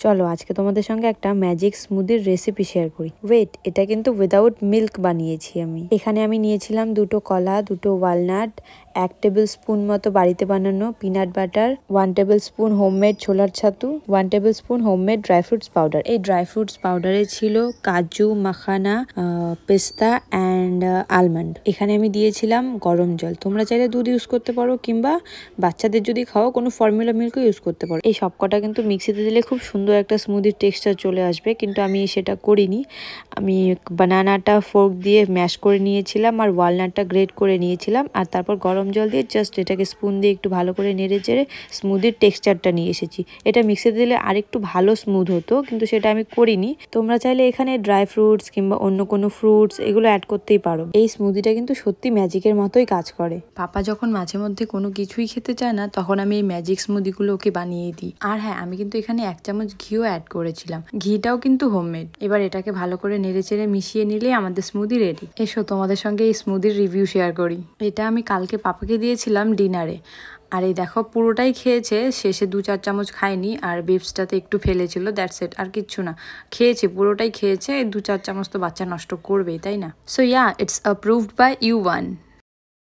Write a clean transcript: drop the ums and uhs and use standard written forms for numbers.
চলো আজকে তোমাদের সঙ্গে একটা ম্যাজিক স্মুদির রেসিপি শেয়ার করি। ওয়েট, এটা কিন্তু উইদাউট মিল্ক বানিয়েছি আমি। এখানে আমি নিয়েছিলাম 2টো কলা, 2টো ওয়ালনাট, 1 টেবিল স্পুন মতো বাড়িতে বানানো peanut butter, 1 table spoon homemade ছোলার ছাতু, 1 table spoon homemade dry fruits powder. এই ড্রাই ফ্রুটস পাউডারে ছিল কাজু, মাখানা, পেস্তা অ্যান্ড আলমন্ড। এখানে আমি দিয়েছিলাম গরম জল। তোমরা চাইলে দুধ ইউজ করতে পারো, কিংবা বাচ্চাদের যদি খাও কোনো ফর্মুলা মিল্কও ইউজ করতে পারো। এই সবকটা কিন্তু মিক্সিতে দিলে খুব সুন্দর একটা স্মুদির টেক্সচার চলে আসবে, কিন্তু আমি সেটা করিনি। আমি বানানাটা ফোর্ক দিয়ে ম্যাশ করে নিয়েছিলাম আর ওয়ালনাটটা গ্রেট করে নিয়েছিলাম, আর তারপর গরম জল দিয়ে জাস্ট এটাকে স্পুন দিয়ে একটু ভালো করে নেড়ে চেড়ে স্মুদির টেক্সচারটা নিয়ে এসেছি। এটা মিক্সিতে দিলে আরেকটু ভালো স্মুথ হতো, কিন্তু সেটা আমি করিনি। তোমরা চাইলে এখানে ড্রাই ফ্রুটস কিংবা অন্য কোনো ফ্রুটস এগুলো অ্যাড করতেই পারো। এই স্মুদিটা কিন্তু সত্যি ম্যাজিকের মতোই কাজ করে। পাপা যখন মাঝে মধ্যে কোনো কিছুই খেতে চায় না, তখন আমি এই ম্যাজিক স্মুদিগুলো ওকে বানিয়ে দিই। আর হ্যাঁ, আমি কিন্তু এখানে 1 চামচ ঘিও অ্যাড করেছিলাম। ঘিটাও কিন্তু হোমমেড। এবার এটাকে ভালো করে নেড়ে চেড়ে মিশিয়ে নিলে আমাদের স্মুদি রেডি। এসো তোমাদের সঙ্গে এই স্মুদির রিভিউ শেয়ার করি। এটা আমি কালকে পাপাকে দিয়েছিলাম ডিনারে। আর এই দেখো, পুরোটাই খেয়েছে, শেষে 2-4 চামচ খায়নি, আর বিপসটাতে একটু ফেলেছিল, দ্যাটস ইট, আর কিচ্ছু না। খেয়েছে, পুরোটাই খেয়েছে। 2-4 চামচ তো বাচ্চা নষ্ট করবেই, তাই না? So yeah, it's approved by ইউ1।